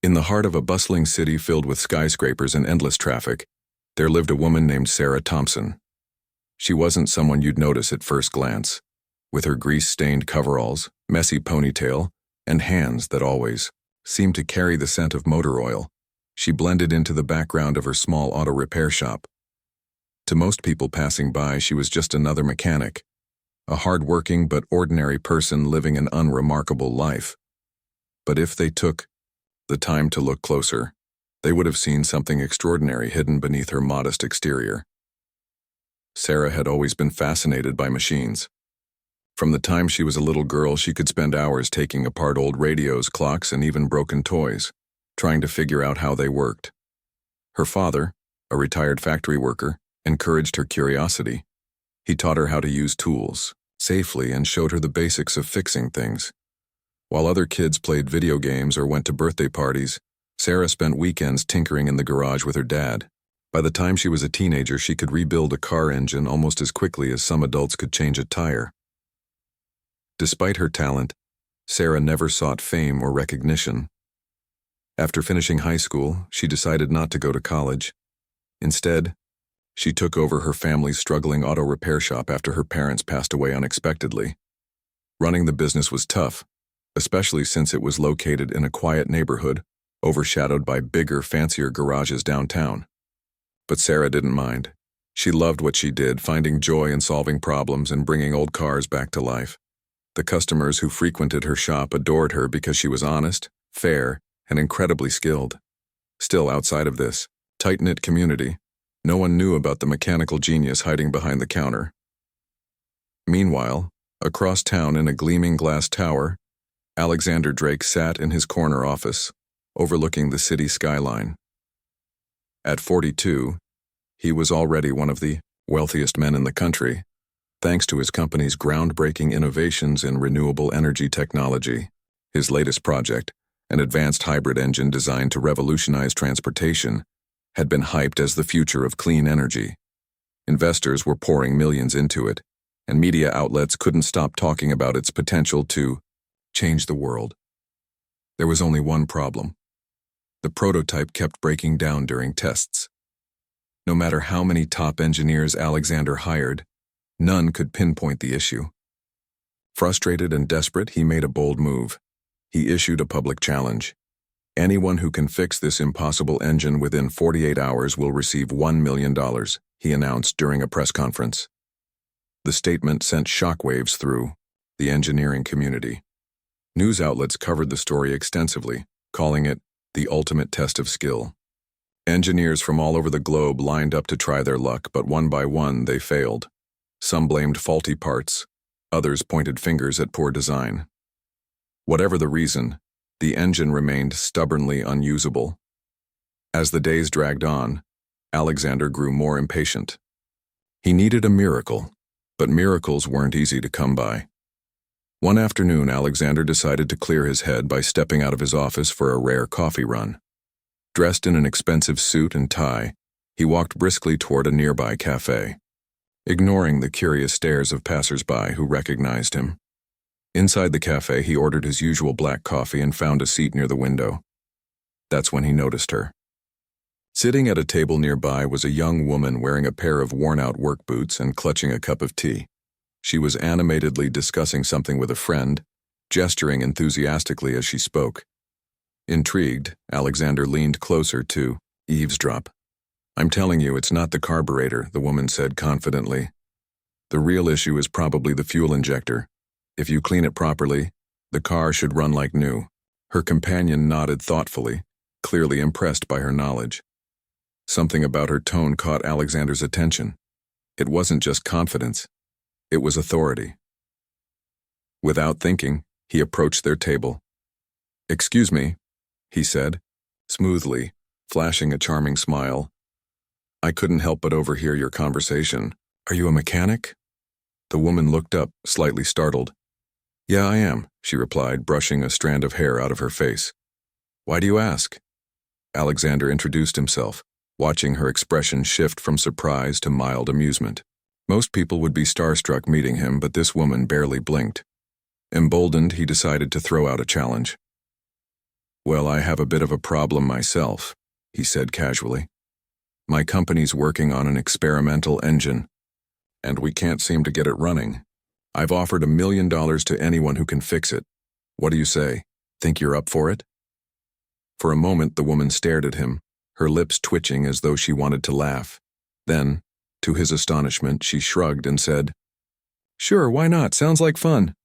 In the heart of a bustling city filled with skyscrapers and endless traffic, there lived a woman named Sarah Thompson. She wasn't someone you'd notice at first glance. With her grease-stained coveralls, messy ponytail, and hands that always seemed to carry the scent of motor oil, she blended into the background of her small auto repair shop. To most people passing by, she was just another mechanic, a hard-working but ordinary person living an unremarkable life. But if they took the time to look closer, they would have seen something extraordinary hidden beneath her modest exterior. Sarah had always been fascinated by machines. From the time she was a little girl, she could spend hours taking apart old radios, clocks, and even broken toys, trying to figure out how they worked. Her father, a retired factory worker, encouraged her curiosity. He taught her how to use tools safely and showed her the basics of fixing things. While other kids played video games or went to birthday parties, Sarah spent weekends tinkering in the garage with her dad. By the time she was a teenager, she could rebuild a car engine almost as quickly as some adults could change a tire. Despite her talent, Sarah never sought fame or recognition. After finishing high school, she decided not to go to college. Instead, she took over her family's struggling auto repair shop after her parents passed away unexpectedly. Running the business was tough, especially since it was located in a quiet neighborhood, overshadowed by bigger, fancier garages downtown. But Sarah didn't mind. She loved what she did, finding joy in solving problems and bringing old cars back to life. The customers who frequented her shop adored her because she was honest, fair, and incredibly skilled. Still, outside of this tight-knit community, no one knew about the mechanical genius hiding behind the counter. Meanwhile, across town in a gleaming glass tower, Alexander Drake sat in his corner office, overlooking the city skyline. At 42, he was already one of the wealthiest men in the country, thanks to his company's groundbreaking innovations in renewable energy technology. His latest project, an advanced hybrid engine designed to revolutionize transportation, had been hyped as the future of clean energy. Investors were pouring millions into it, and media outlets couldn't stop talking about its potential to change the world. There was only one problem. The prototype kept breaking down during tests. No matter how many top engineers Alexander hired, none could pinpoint the issue. Frustrated and desperate, he made a bold move. He issued a public challenge. Anyone who can fix this impossible engine within 48 hours will receive $1 million, he announced during a press conference. The statement sent shockwaves through the engineering community. News outlets covered the story extensively, calling it the ultimate test of skill. Engineers from all over the globe lined up to try their luck, but one by one they failed. Some blamed faulty parts, others pointed fingers at poor design. Whatever the reason, the engine remained stubbornly unusable. As the days dragged on, Alexander grew more impatient. He needed a miracle, but miracles weren't easy to come by. One afternoon, Alexander decided to clear his head by stepping out of his office for a rare coffee run. Dressed in an expensive suit and tie, he walked briskly toward a nearby cafe, ignoring the curious stares of passers-by who recognized him. Inside the cafe, he ordered his usual black coffee and found a seat near the window. That's when he noticed her. Sitting at a table nearby was a young woman wearing a pair of worn-out work boots and clutching a cup of tea. She was animatedly discussing something with a friend, gesturing enthusiastically as she spoke. Intrigued, Alexander leaned closer to eavesdrop. "I'm telling you, it's not the carburetor," the woman said confidently. "The real issue is probably the fuel injector. If you clean it properly, the car should run like new." Her companion nodded thoughtfully, clearly impressed by her knowledge. Something about her tone caught Alexander's attention. It wasn't just confidence. It was authority. Without thinking, he approached their table. "Excuse me," he said, smoothly, flashing a charming smile. "I couldn't help but overhear your conversation. Are you a mechanic?" The woman looked up, slightly startled. "Yeah, I am," she replied, brushing a strand of hair out of her face. "Why do you ask?" Alexander introduced himself, watching her expression shift from surprise to mild amusement. Most people would be starstruck meeting him, but this woman barely blinked. Emboldened, he decided to throw out a challenge. "Well, I have a bit of a problem myself," he said casually. "My company's working on an experimental engine, and we can't seem to get it running. I've offered $1 million to anyone who can fix it. What do you say? Think you're up for it?" For a moment, the woman stared at him, her lips twitching as though she wanted to laugh. Then, to his astonishment, she shrugged and said, "Sure, why not? Sounds like fun."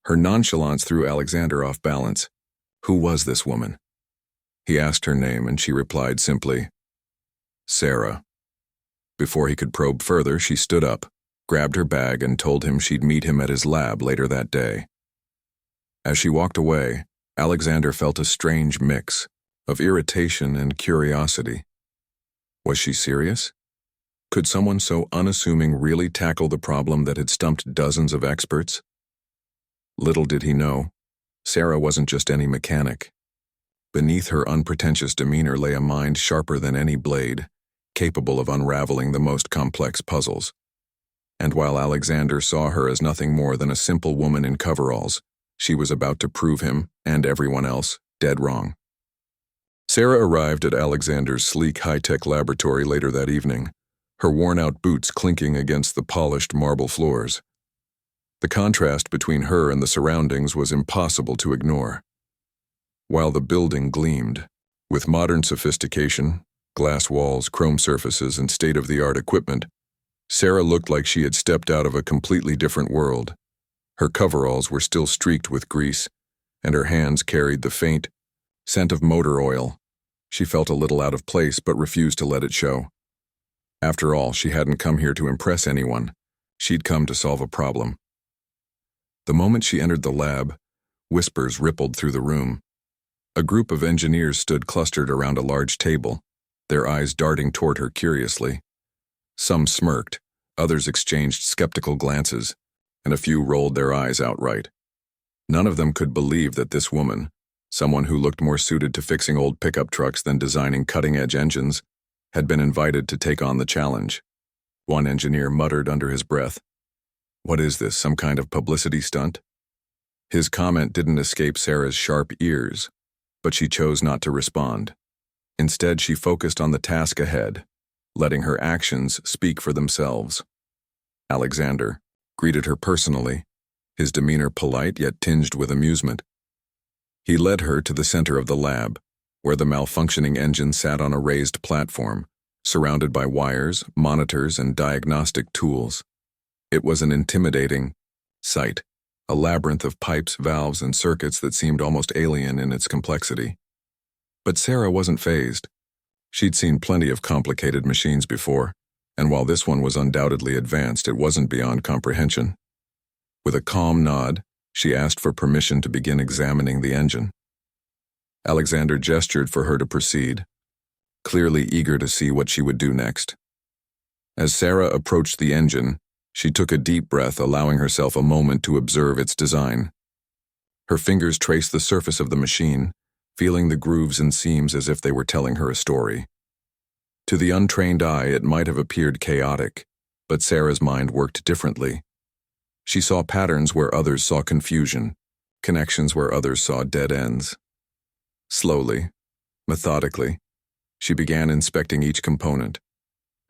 Her nonchalance threw Alexander off balance. Who was this woman? He asked her name, and she replied simply, "Sarah." Before he could probe further, she stood up, grabbed her bag, and told him she'd meet him at his lab later that day. As she walked away, Alexander felt a strange mix of irritation and curiosity. Was she serious? Could someone so unassuming really tackle the problem that had stumped dozens of experts? Little did he know, Sarah wasn't just any mechanic. Beneath her unpretentious demeanor lay a mind sharper than any blade, capable of unraveling the most complex puzzles. And while Alexander saw her as nothing more than a simple woman in coveralls, she was about to prove him, and everyone else, dead wrong. Sarah arrived at Alexander's sleek high-tech laboratory later that evening, her worn-out boots clinking against the polished marble floors. The contrast between her and the surroundings was impossible to ignore. While the building gleamed, with modern sophistication, glass walls, chrome surfaces, and state-of-the-art equipment, Sarah looked like she had stepped out of a completely different world. Her coveralls were still streaked with grease, and her hands carried the faint scent of motor oil. She felt a little out of place but refused to let it show. After all, she hadn't come here to impress anyone. She'd come to solve a problem. The moment she entered the lab, whispers rippled through the room. A group of engineers stood clustered around a large table, their eyes darting toward her curiously. Some smirked, others exchanged skeptical glances, and a few rolled their eyes outright. None of them could believe that this woman, someone who looked more suited to fixing old pickup trucks than designing cutting-edge engines, had been invited to take on the challenge. One engineer muttered under his breath, "What is this, some kind of publicity stunt?" His comment didn't escape Sarah's sharp ears, but she chose not to respond. Instead, she focused on the task ahead, letting her actions speak for themselves. Alexander greeted her personally, his demeanor polite yet tinged with amusement. He led her to the center of the lab, where the malfunctioning engine sat on a raised platform, surrounded by wires, monitors, and diagnostic tools. It was an intimidating sight, a labyrinth of pipes, valves, and circuits that seemed almost alien in its complexity. But Sarah wasn't fazed. She'd seen plenty of complicated machines before, and while this one was undoubtedly advanced, it wasn't beyond comprehension. With a calm nod, she asked for permission to begin examining the engine. Alexander gestured for her to proceed, clearly eager to see what she would do next. As Sarah approached the engine, she took a deep breath, allowing herself a moment to observe its design. Her fingers traced the surface of the machine, feeling the grooves and seams as if they were telling her a story. To the untrained eye, it might have appeared chaotic, but Sarah's mind worked differently. She saw patterns where others saw confusion, connections where others saw dead ends. Slowly, methodically, she began inspecting each component,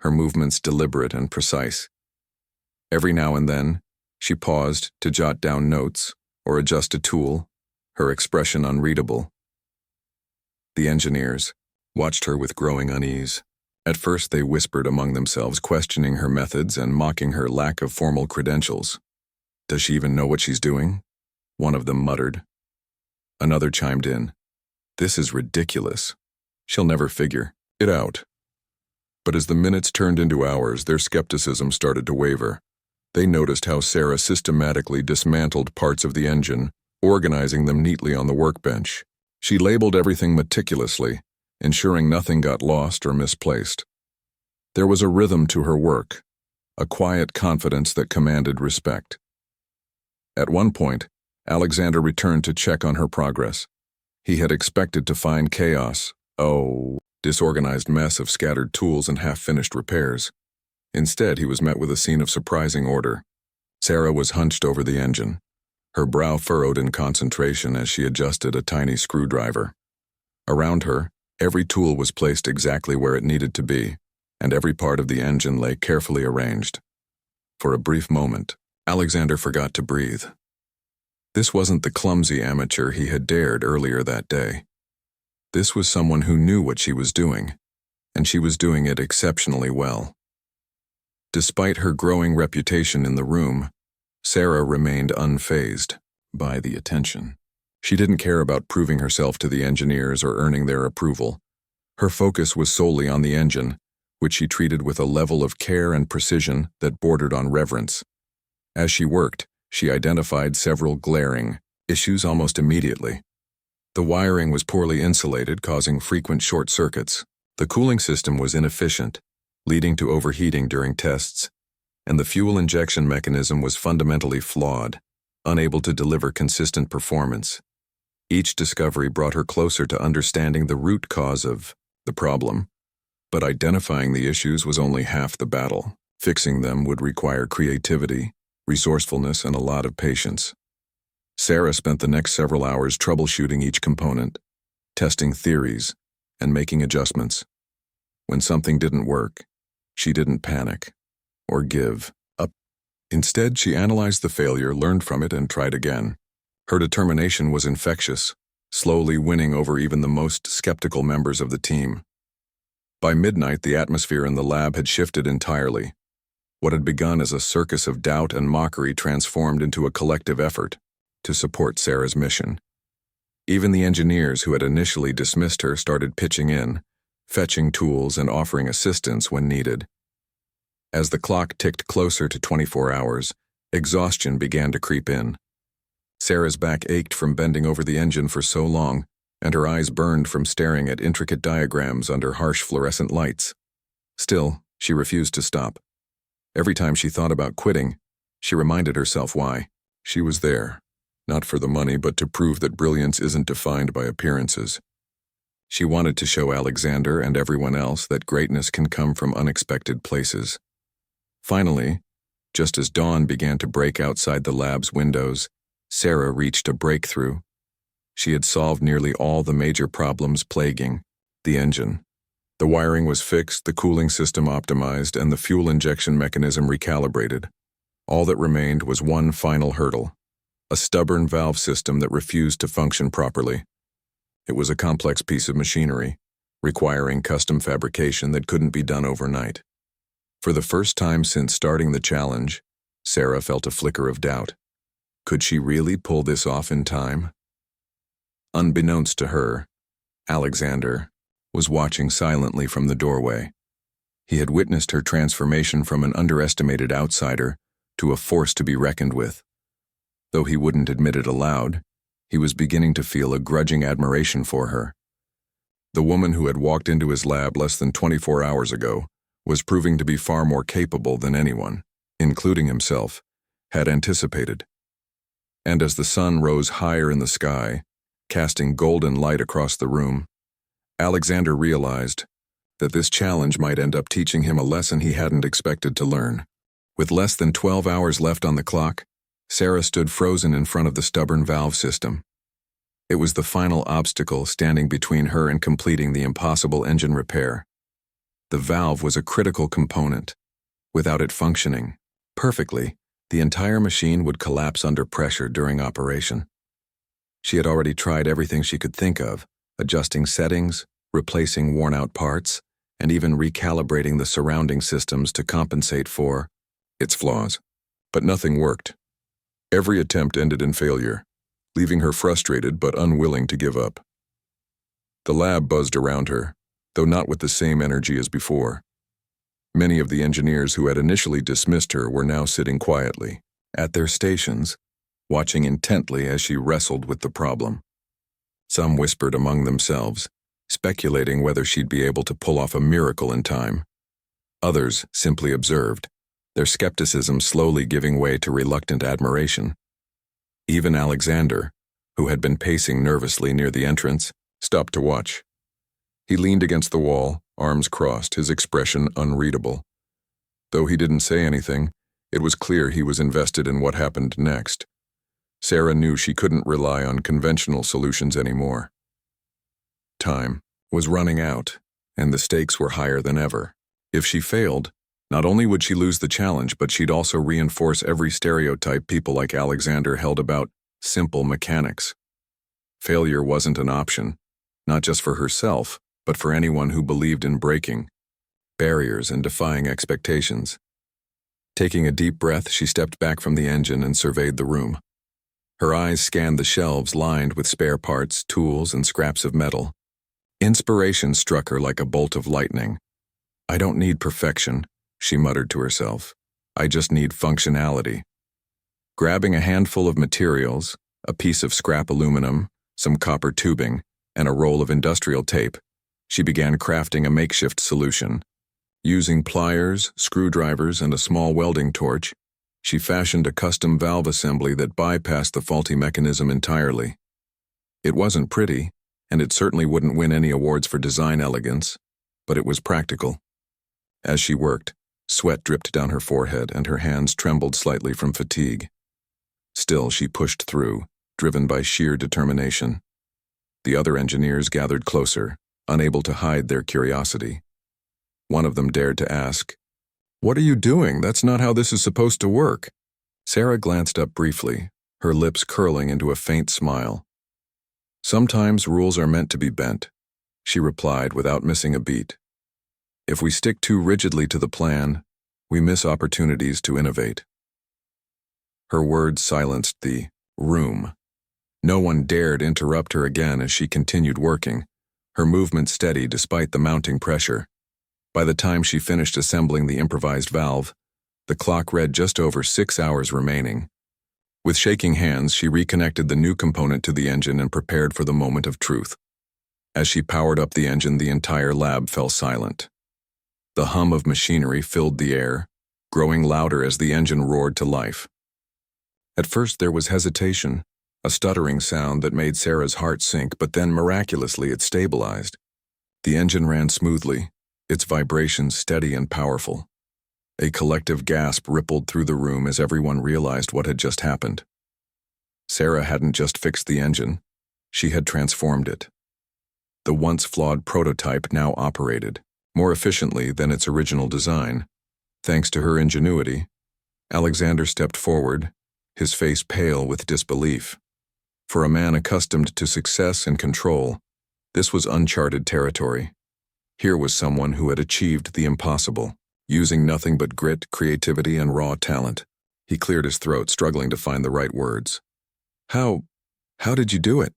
her movements deliberate and precise. Every now and then, she paused to jot down notes or adjust a tool, her expression unreadable. The engineers watched her with growing unease. At first, they whispered among themselves, questioning her methods and mocking her lack of formal credentials. "Does she even know what she's doing?" one of them muttered. Another chimed in, "This is ridiculous. She'll never figure it out." But as the minutes turned into hours, their skepticism started to waver. They noticed how Sarah systematically dismantled parts of the engine, organizing them neatly on the workbench. She labeled everything meticulously, ensuring nothing got lost or misplaced. There was a rhythm to her work, a quiet confidence that commanded respect. At one point, Alexander returned to check on her progress. He had expected to find chaos, disorganized mess of scattered tools and half-finished repairs. Instead, he was met with a scene of surprising order. Sarah was hunched over the engine, her brow furrowed in concentration as she adjusted a tiny screwdriver. Around her, every tool was placed exactly where it needed to be, and every part of the engine lay carefully arranged. For a brief moment, Alexander forgot to breathe. This wasn't the clumsy amateur he had dared earlier that day. This was someone who knew what she was doing, and she was doing it exceptionally well. Despite her growing reputation in the room, Sarah remained unfazed by the attention. She didn't care about proving herself to the engineers or earning their approval. Her focus was solely on the engine, which she treated with a level of care and precision that bordered on reverence. As she worked, she identified several glaring issues almost immediately. The wiring was poorly insulated, causing frequent short circuits. The cooling system was inefficient, leading to overheating during tests, and the fuel injection mechanism was fundamentally flawed, unable to deliver consistent performance. Each discovery brought her closer to understanding the root cause of the problem, but identifying the issues was only half the battle. Fixing them would require creativity, resourcefulness, and a lot of patience. Sarah spent the next several hours troubleshooting each component, testing theories, and making adjustments. When something didn't work, she didn't panic or give up. Instead, she analyzed the failure, learned from it, and tried again. Her determination was infectious, slowly winning over even the most skeptical members of the team. By midnight, the atmosphere in the lab had shifted entirely. What had begun as a circus of doubt and mockery transformed into a collective effort to support Sarah's mission. Even the engineers who had initially dismissed her started pitching in, fetching tools and offering assistance when needed. As the clock ticked closer to 24 hours, exhaustion began to creep in. Sarah's back ached from bending over the engine for so long, and her eyes burned from staring at intricate diagrams under harsh fluorescent lights. Still, she refused to stop. Every time she thought about quitting, she reminded herself why. She was there, not for the money, but to prove that brilliance isn't defined by appearances. She wanted to show Alexander and everyone else that greatness can come from unexpected places. Finally, just as dawn began to break outside the lab's windows, Sarah reached a breakthrough. She had solved nearly all the major problems plaguing the engine. The wiring was fixed, the cooling system optimized, and the fuel injection mechanism recalibrated. All that remained was one final hurdle: a stubborn valve system that refused to function properly. It was a complex piece of machinery, requiring custom fabrication that couldn't be done overnight. For the first time since starting the challenge, Sarah felt a flicker of doubt. Could she really pull this off in time? Unbeknownst to her, Alexander was watching silently from the doorway. He had witnessed her transformation from an underestimated outsider to a force to be reckoned with. Though he wouldn't admit it aloud, he was beginning to feel a grudging admiration for her. The woman who had walked into his lab less than 24 hours ago was proving to be far more capable than anyone, including himself, had anticipated. And as the sun rose higher in the sky, casting golden light across the room, Alexander realized that this challenge might end up teaching him a lesson he hadn't expected to learn. With less than 12 hours left on the clock, Sarah stood frozen in front of the stubborn valve system. It was the final obstacle standing between her and completing the impossible engine repair. The valve was a critical component. Without it functioning perfectly, the entire machine would collapse under pressure during operation. She had already tried everything she could think of, adjusting settings, replacing worn-out parts, and even recalibrating the surrounding systems to compensate for its flaws. But nothing worked. Every attempt ended in failure, leaving her frustrated but unwilling to give up. The lab buzzed around her, though not with the same energy as before. Many of the engineers who had initially dismissed her were now sitting quietly at their stations, watching intently as she wrestled with the problem. Some whispered among themselves, speculating whether she'd be able to pull off a miracle in time. Others simply observed, their skepticism slowly giving way to reluctant admiration. Even Alexander, who had been pacing nervously near the entrance, stopped to watch. He leaned against the wall, arms crossed, his expression unreadable. Though he didn't say anything, it was clear he was invested in what happened next. Sarah knew she couldn't rely on conventional solutions anymore. time was running out, and the stakes were higher than ever. If she failed, not only would she lose the challenge, but she'd also reinforce every stereotype people like Alexander held about simple mechanics. Failure wasn't an option, not just for herself, but for anyone who believed in breaking barriers and defying expectations. Taking a deep breath, she stepped back from the engine and surveyed the room. Her eyes scanned the shelves lined with spare parts, tools, and scraps of metal. Inspiration struck her like a bolt of lightning. "I don't need perfection," she muttered to herself. "I just need functionality." Grabbing a handful of materials, a piece of scrap aluminum, some copper tubing, and a roll of industrial tape, she began crafting a makeshift solution. Using pliers, screwdrivers, and a small welding torch, she fashioned a custom valve assembly that bypassed the faulty mechanism entirely. It wasn't pretty, and it certainly wouldn't win any awards for design elegance, but it was practical. As she worked, sweat dripped down her forehead and her hands trembled slightly from fatigue. Still, she pushed through, driven by sheer determination. The other engineers gathered closer, unable to hide their curiosity. One of them dared to ask, "What are you doing? That's not how this is supposed to work." Sarah glanced up briefly, her lips curling into a faint smile. "Sometimes rules are meant to be bent," she replied without missing a beat. "If we stick too rigidly to the plan, we miss opportunities to innovate." Her words silenced the room. No one dared interrupt her again as she continued working, her movement steady despite the mounting pressure. By the time she finished assembling the improvised valve, the clock read just over 6 hours remaining. With shaking hands, she reconnected the new component to the engine and prepared for the moment of truth. As she powered up the engine, the entire lab fell silent. The hum of machinery filled the air, growing louder as the engine roared to life. At first there was hesitation, a stuttering sound that made Sarah's heart sink, but then miraculously it stabilized. The engine ran smoothly, its vibrations steady and powerful. A collective gasp rippled through the room as everyone realized what had just happened. Sarah hadn't just fixed the engine, she had transformed it. The once flawed prototype now operated, more efficiently than its original design. Thanks to her ingenuity, Alexander stepped forward, his face pale with disbelief. For a man accustomed to success and control, this was uncharted territory. Here was someone who had achieved the impossible, using nothing but grit, creativity, and raw talent. He cleared his throat, struggling to find the right words. How did you do it?"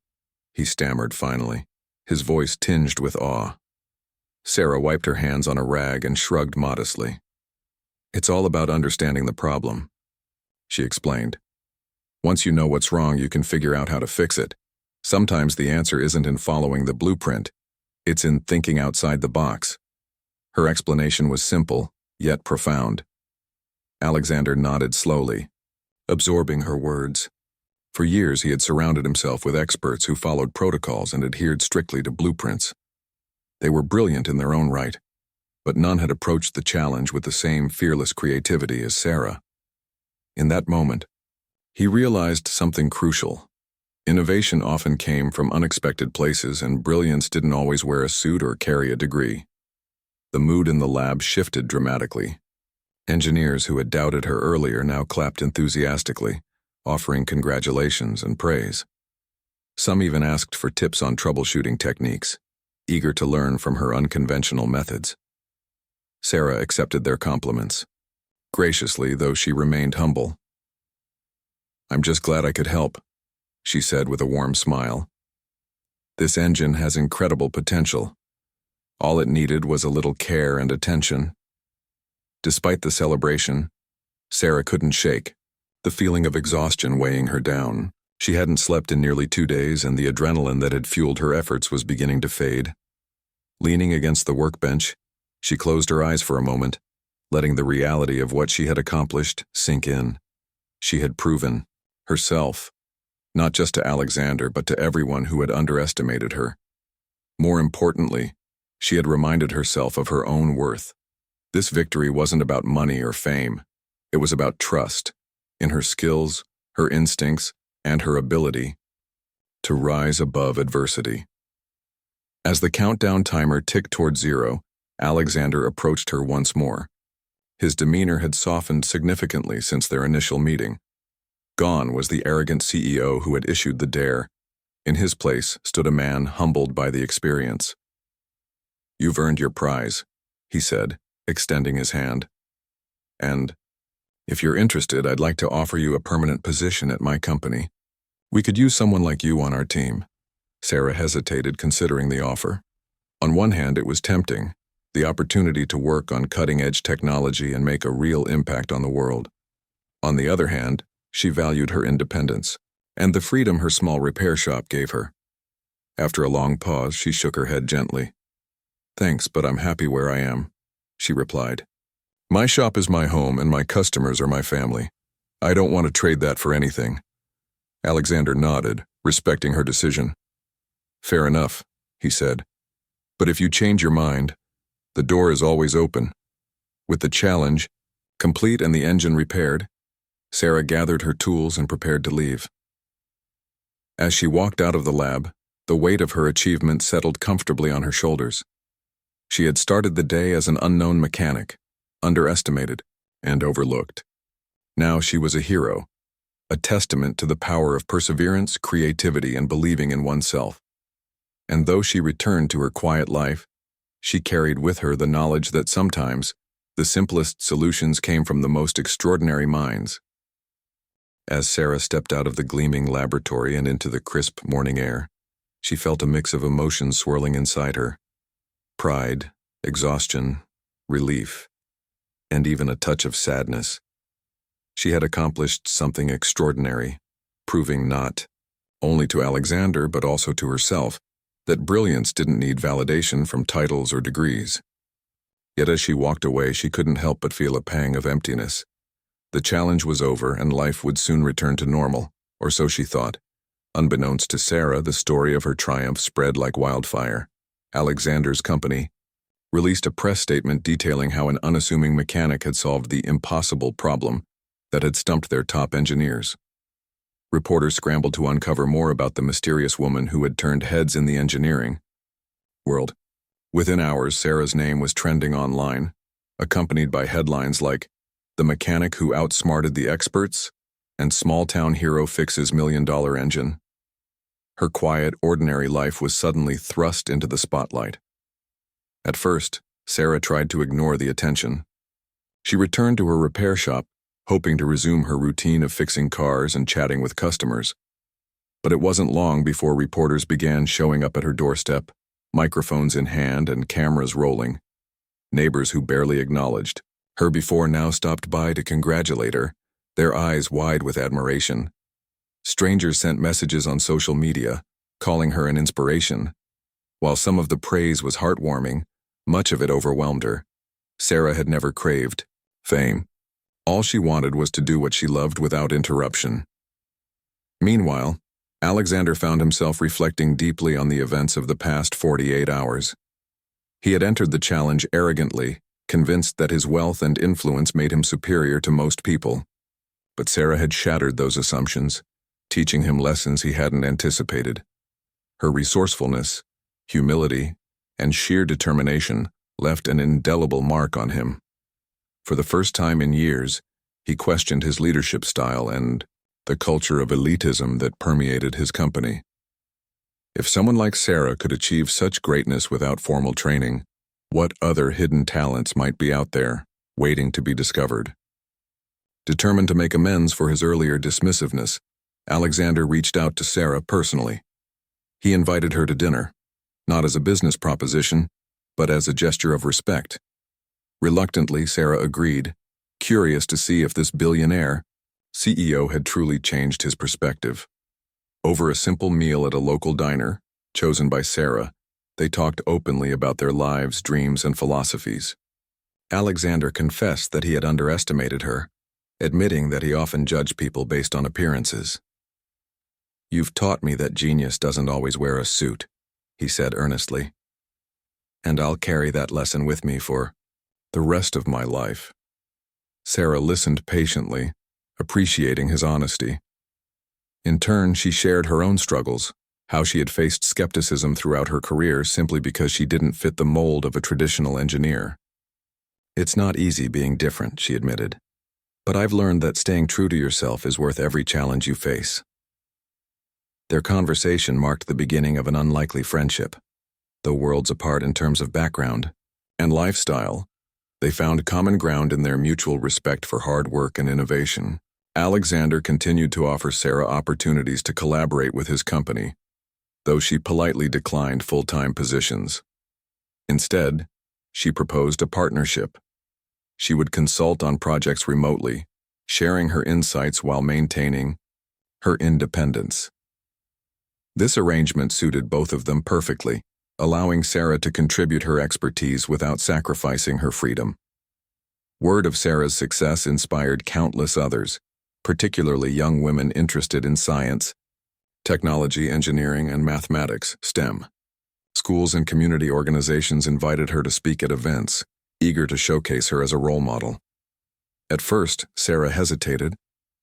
he stammered finally, his voice tinged with awe. Sarah wiped her hands on a rag and shrugged modestly. "It's all about understanding the problem," she explained. "Once you know what's wrong, you can figure out how to fix it. Sometimes the answer isn't in following the blueprint. It's in thinking outside the box." Her explanation was simple, yet profound. Alexander nodded slowly, absorbing her words. For years he had surrounded himself with experts who followed protocols and adhered strictly to blueprints. They were brilliant in their own right, but none had approached the challenge with the same fearless creativity as Sarah. In that moment, he realized something crucial. Innovation often came from unexpected places, and brilliance didn't always wear a suit or carry a degree. The mood in the lab shifted dramatically. Engineers who had doubted her earlier now clapped enthusiastically, offering congratulations and praise. Some even asked for tips on troubleshooting techniques, eager to learn from her unconventional methods. Sarah accepted their compliments, graciously, though she remained humble. "I'm just glad I could help," she said with a warm smile. "This engine has incredible potential. All it needed was a little care and attention." Despite the celebration, Sarah couldn't shake the feeling of exhaustion weighing her down. She hadn't slept in nearly 2 days, and the adrenaline that had fueled her efforts was beginning to fade. Leaning against the workbench, she closed her eyes for a moment, letting the reality of what she had accomplished sink in. She had proven herself, not just to Alexander, but to everyone who had underestimated her. More importantly, she had reminded herself of her own worth. This victory wasn't about money or fame. It was about trust in her skills, her instincts, and her ability to rise above adversity. As the countdown timer ticked toward 0, Alexander approached her once more. His demeanor had softened significantly since their initial meeting. Gone was the arrogant CEO who had issued the dare. In his place stood a man humbled by the experience. "You've earned your prize," he said, extending his hand. "And if you're interested, I'd like to offer you a permanent position at my company. We could use someone like you on our team." Sarah hesitated, considering the offer. On one hand, it was tempting, the opportunity to work on cutting-edge technology and make a real impact on the world. On the other hand, she valued her independence and the freedom her small repair shop gave her. After a long pause, she shook her head gently. "Thanks, but I'm happy where I am," she replied. "My shop is my home and my customers are my family. I don't want to trade that for anything." Alexander nodded, respecting her decision. "Fair enough," he said. "But if you change your mind, the door is always open." With the challenge complete and the engine repaired, Sarah gathered her tools and prepared to leave. As she walked out of the lab, the weight of her achievement settled comfortably on her shoulders. She had started the day as an unknown mechanic, underestimated and overlooked. Now she was a hero, a testament to the power of perseverance, creativity, and believing in oneself. And though she returned to her quiet life, she carried with her the knowledge that sometimes the simplest solutions came from the most extraordinary minds. As Sarah stepped out of the gleaming laboratory and into the crisp morning air, she felt a mix of emotions swirling inside her. Pride, exhaustion, relief, and even a touch of sadness. She had accomplished something extraordinary, proving not only to Alexander but also to herself that brilliance didn't need validation from titles or degrees. Yet as she walked away, she couldn't help but feel a pang of emptiness. The challenge was over and life would soon return to normal, or so she thought. Unbeknownst to Sarah, the story of her triumph spread like wildfire. Alexander's company released a press statement detailing how an unassuming mechanic had solved the impossible problem that had stumped their top engineers. Reporters scrambled to uncover more about the mysterious woman who had turned heads in the engineering world. Within hours, Sarah's name was trending online, accompanied by headlines like "The Mechanic Who Outsmarted the Experts" and "Small-Town Hero Fixes $1,000,000 Engine." Her quiet, ordinary life was suddenly thrust into the spotlight. At first, Sarah tried to ignore the attention. She returned to her repair shop, hoping to resume her routine of fixing cars and chatting with customers. But it wasn't long before reporters began showing up at her doorstep, microphones in hand and cameras rolling. Neighbors who barely acknowledged her before now stopped by to congratulate her, their eyes wide with admiration. Strangers sent messages on social media, calling her an inspiration. While some of the praise was heartwarming, much of it overwhelmed her. Sarah had never craved fame. All she wanted was to do what she loved without interruption. Meanwhile, Alexander found himself reflecting deeply on the events of the past 48 hours. He had entered the challenge arrogantly, convinced that his wealth and influence made him superior to most people. But Sarah had shattered those assumptions, teaching him lessons he hadn't anticipated. Her resourcefulness, humility, and sheer determination left an indelible mark on him. For the first time in years, he questioned his leadership style and the culture of elitism that permeated his company. If someone like Sarah could achieve such greatness without formal training, what other hidden talents might be out there, waiting to be discovered? Determined to make amends for his earlier dismissiveness, Alexander reached out to Sarah personally. He invited her to dinner, not as a business proposition, but as a gesture of respect. Reluctantly, Sarah agreed, curious to see if this billionaire CEO had truly changed his perspective. Over a simple meal at a local diner, chosen by Sarah, they talked openly about their lives, dreams, and philosophies. Alexander confessed that he had underestimated her, admitting that he often judged people based on appearances. "You've taught me that genius doesn't always wear a suit," he said earnestly. "And I'll carry that lesson with me for the rest of my life." Sarah listened patiently, appreciating his honesty. In turn, she shared her own struggles, how she had faced skepticism throughout her career simply because she didn't fit the mold of a traditional engineer. "It's not easy being different," she admitted, "but I've learned that staying true to yourself is worth every challenge you face." Their conversation marked the beginning of an unlikely friendship. Though worlds apart in terms of background and lifestyle, they found common ground in their mutual respect for hard work and innovation. Alexander continued to offer Sarah opportunities to collaborate with his company, though she politely declined full-time positions. Instead, she proposed a partnership. She would consult on projects remotely, sharing her insights while maintaining her independence. This arrangement suited both of them perfectly, allowing Sarah to contribute her expertise without sacrificing her freedom. Word of Sarah's success inspired countless others, particularly young women interested in science, technology, engineering, and mathematics, STEM. Schools and community organizations invited her to speak at events, eager to showcase her as a role model. At first, Sarah hesitated,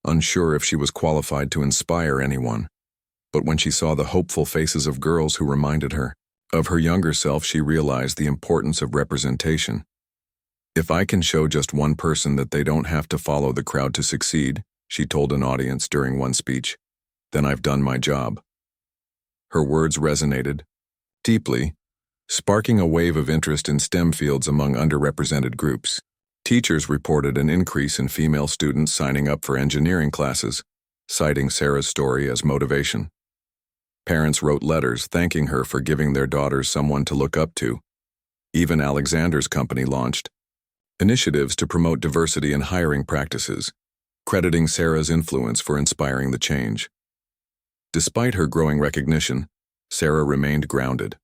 unsure if she was qualified to inspire anyone. But when she saw the hopeful faces of girls who reminded her of her younger self, she realized the importance of representation. "If I can show just one person that they don't have to follow the crowd to succeed," she told an audience during one speech, "then I've done my job." Her words resonated deeply, sparking a wave of interest in STEM fields among underrepresented groups. Teachers reported an increase in female students signing up for engineering classes, citing Sarah's story as motivation. Parents wrote letters thanking her for giving their daughters someone to look up to. Even Alexander's company launched initiatives to promote diversity in hiring practices, crediting Sarah's influence for inspiring the change. Despite her growing recognition, Sarah remained grounded.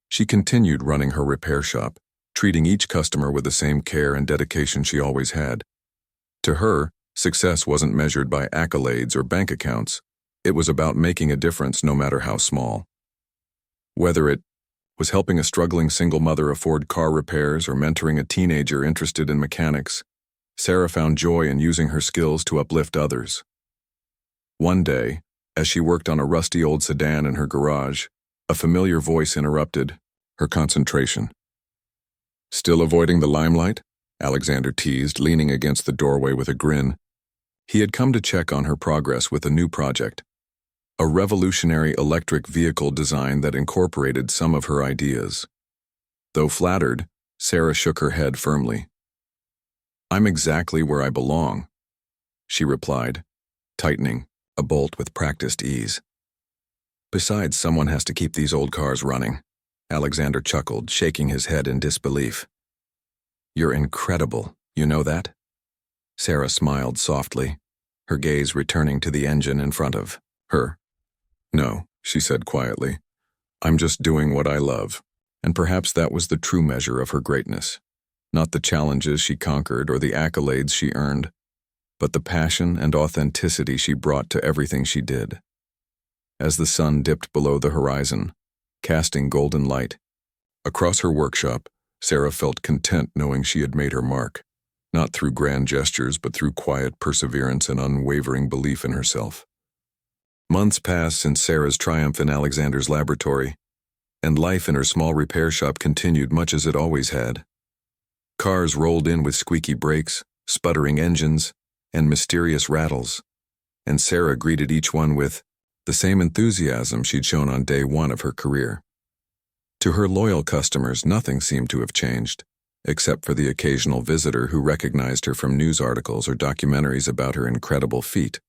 She continued running her repair shop, treating each customer with the same care and dedication she always had. To her, success wasn't measured by accolades or bank accounts. It was about making a difference no matter how small. Whether it was helping a struggling single mother afford car repairs or mentoring a teenager interested in mechanics, Sarah found joy in using her skills to uplift others. One day, as she worked on a rusty old sedan in her garage, a familiar voice interrupted her concentration. "Still avoiding the limelight?" Alexander teased, leaning against the doorway with a grin. He had come to check on her progress with a new project, a revolutionary electric vehicle design that incorporated some of her ideas. Though flattered, Sarah shook her head firmly. "I'm exactly where I belong," she replied, tightening a bolt with practiced ease. "Besides, someone has to keep these old cars running," Alexander chuckled, shaking his head in disbelief. "You're incredible, you know that?" Sarah smiled softly, her gaze returning to the engine in front of her. "No," she said quietly. "I'm just doing what I love." And perhaps that was the true measure of her greatness. Not the challenges she conquered or the accolades she earned, but the passion and authenticity she brought to everything she did. As the sun dipped below the horizon, casting golden light across her workshop, Sarah felt content knowing she had made her mark, not through grand gestures but through quiet perseverance and unwavering belief in herself. Months passed since Sarah's triumph in Alexander's laboratory, and life in her small repair shop continued much as it always had. Cars rolled in with squeaky brakes, sputtering engines, and mysterious rattles, and Sarah greeted each one with the same enthusiasm she'd shown on day one of her career. To her loyal customers, nothing seemed to have changed, except for the occasional visitor who recognized her from news articles or documentaries about her incredible feat.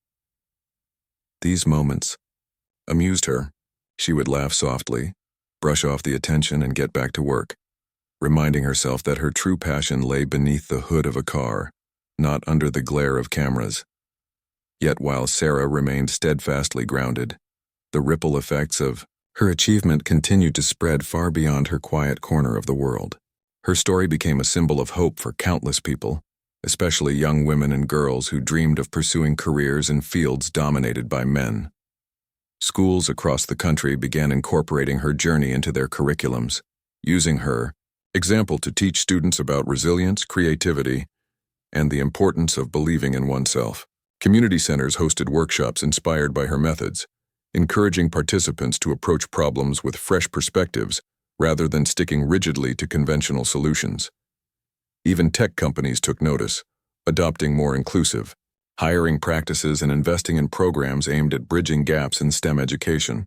These moments amused her. She would laugh softly, brush off the attention, and get back to work, reminding herself that her true passion lay beneath the hood of a car, not under the glare of cameras. Yet while Sarah remained steadfastly grounded, the ripple effects of her achievement continued to spread far beyond her quiet corner of the world. Her story became a symbol of hope for countless people, especially young women and girls who dreamed of pursuing careers in fields dominated by men. Schools across the country began incorporating her journey into their curriculums, using her example to teach students about resilience, creativity, and the importance of believing in oneself. Community centers hosted workshops inspired by her methods, encouraging participants to approach problems with fresh perspectives rather than sticking rigidly to conventional solutions. Even tech companies took notice, adopting more inclusive, hiring practices and investing in programs aimed at bridging gaps in STEM education.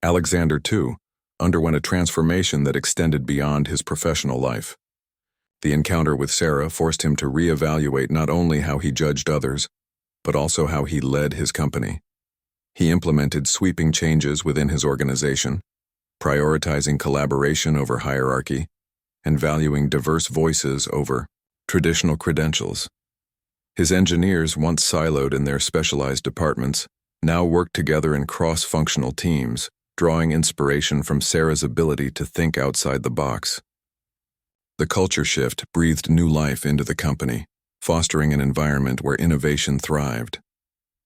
Alexander, too, underwent a transformation that extended beyond his professional life. The encounter with Sarah forced him to reevaluate not only how he judged others, but also how he led his company. He implemented sweeping changes within his organization, prioritizing collaboration over hierarchy, and valuing diverse voices over traditional credentials. His engineers, once siloed in their specialized departments, now worked together in cross-functional teams, drawing inspiration from Sarah's ability to think outside the box. The culture shift breathed new life into the company, fostering an environment where innovation thrived.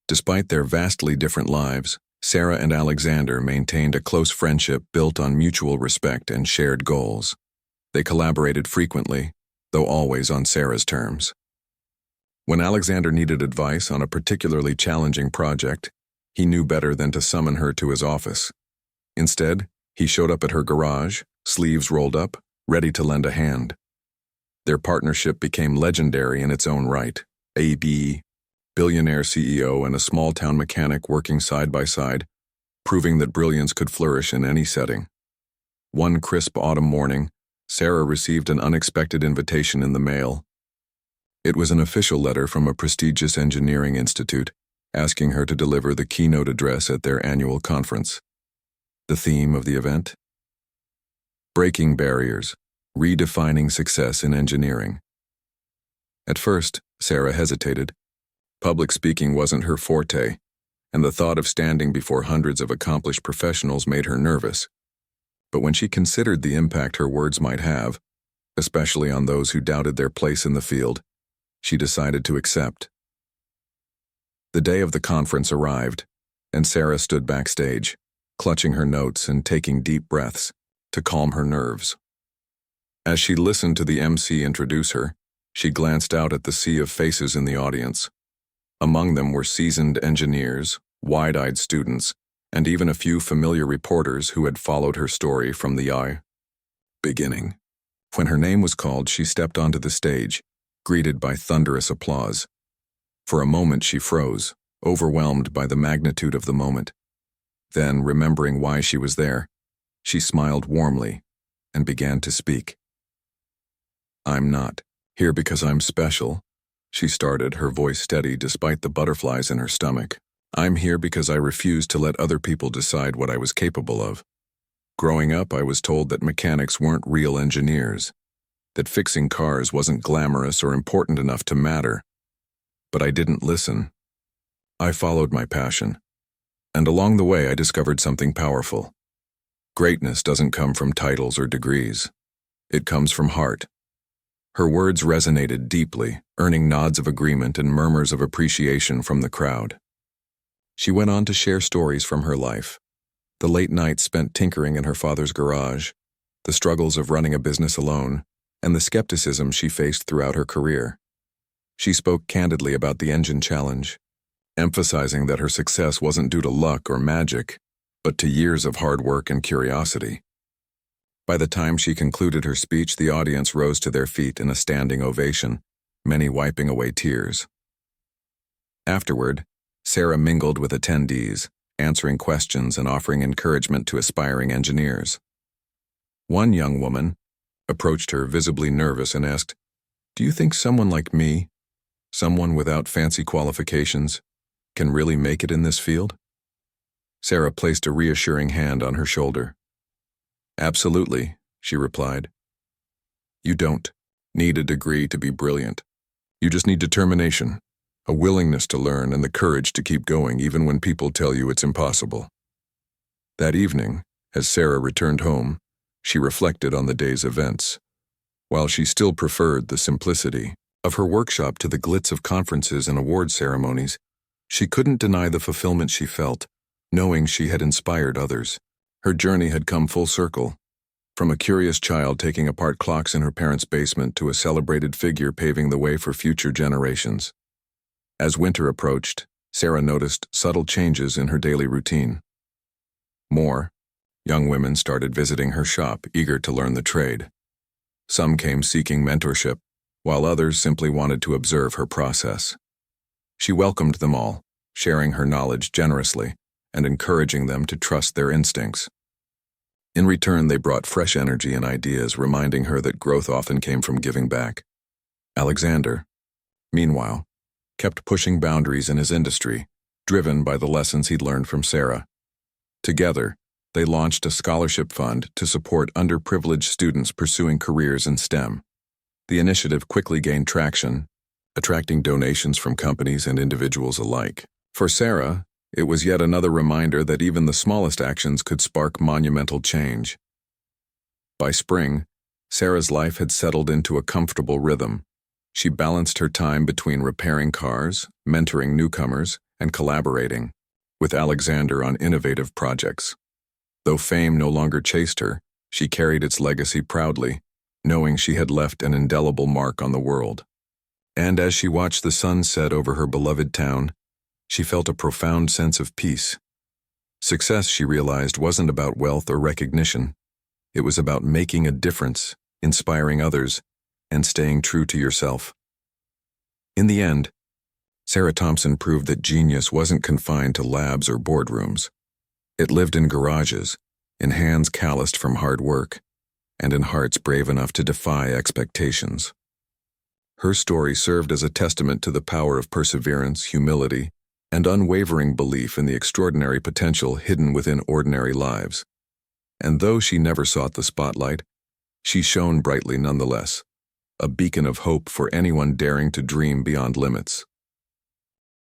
Despite their vastly different lives, Sarah and Alexander maintained a close friendship built on mutual respect and shared goals. They collaborated frequently, though always on Sarah's terms. When Alexander needed advice on a particularly challenging project, he knew better than to summon her to his office. Instead, he showed up at her garage, sleeves rolled up, ready to lend a hand. Their partnership became legendary in its own right. A.B., billionaire CEO and a small-town mechanic working side by side, proving that brilliance could flourish in any setting. One crisp autumn morning, Sarah received an unexpected invitation in the mail. It was an official letter from a prestigious engineering institute, asking her to deliver the keynote address at their annual conference. The theme of the event? Breaking barriers, redefining success in engineering. At first, Sarah hesitated. Public speaking wasn't her forte, and the thought of standing before hundreds of accomplished professionals made her nervous. But when she considered the impact her words might have, especially on those who doubted their place in the field, she decided to accept. The day of the conference arrived, and Sarah stood backstage, clutching her notes and taking deep breaths to calm her nerves. As she listened to the MC introduce her, she glanced out at the sea of faces in the audience. Among them were seasoned engineers, wide-eyed students, and even a few familiar reporters who had followed her story from the beginning. When her name was called, she stepped onto the stage, greeted by thunderous applause. For a moment she froze, overwhelmed by the magnitude of the moment. Then, remembering why she was there, she smiled warmly and began to speak. "I'm not here because I'm special," she started, her voice steady despite the butterflies in her stomach. "I'm here because I refused to let other people decide what I was capable of. Growing up, I was told that mechanics weren't real engineers, that fixing cars wasn't glamorous or important enough to matter. But I didn't listen. I followed my passion. And along the way, I discovered something powerful. Greatness doesn't come from titles or degrees. It comes from heart." Her words resonated deeply, earning nods of agreement and murmurs of appreciation from the crowd. She went on to share stories from her life. The late nights spent tinkering in her father's garage, the struggles of running a business alone, and the skepticism she faced throughout her career. She spoke candidly about the engine challenge, emphasizing that her success wasn't due to luck or magic, but to years of hard work and curiosity. By the time she concluded her speech, the audience rose to their feet in a standing ovation, many wiping away tears. Afterward, Sarah mingled with attendees, answering questions and offering encouragement to aspiring engineers. One young woman approached her visibly nervous and asked, "Do you think someone like me, someone without fancy qualifications, can really make it in this field?" Sarah placed a reassuring hand on her shoulder. "Absolutely," she replied. "You don't need a degree to be brilliant. You just need determination, a willingness to learn, and the courage to keep going even when people tell you it's impossible." That evening, as Sarah returned home, she reflected on the day's events. While she still preferred the simplicity of her workshop to the glitz of conferences and award ceremonies, she couldn't deny the fulfillment she felt, knowing she had inspired others. Her journey had come full circle, from a curious child taking apart clocks in her parents' basement to a celebrated figure paving the way for future generations. As winter approached, Sarah noticed subtle changes in her daily routine. More young women started visiting her shop, eager to learn the trade. Some came seeking mentorship, while others simply wanted to observe her process. She welcomed them all, sharing her knowledge generously and encouraging them to trust their instincts. In return, they brought fresh energy and ideas, reminding her that growth often came from giving back. Alexander, meanwhile, kept pushing boundaries in his industry, driven by the lessons he'd learned from Sarah. Together, they launched a scholarship fund to support underprivileged students pursuing careers in STEM. The initiative quickly gained traction, attracting donations from companies and individuals alike. For Sarah, it was yet another reminder that even the smallest actions could spark monumental change. By spring, Sarah's life had settled into a comfortable rhythm. She balanced her time between repairing cars, mentoring newcomers, and collaborating with Alexander on innovative projects. Though fame no longer chased her, she carried its legacy proudly, knowing she had left an indelible mark on the world. And as she watched the sun set over her beloved town, she felt a profound sense of peace. Success, she realized, wasn't about wealth or recognition. It was about making a difference, inspiring others, and staying true to yourself. In the end, Sarah Thompson proved that genius wasn't confined to labs or boardrooms. It lived in garages, in hands calloused from hard work, and in hearts brave enough to defy expectations. Her story served as a testament to the power of perseverance, humility, and unwavering belief in the extraordinary potential hidden within ordinary lives. And though she never sought the spotlight, she shone brightly nonetheless, a beacon of hope for anyone daring to dream beyond limits.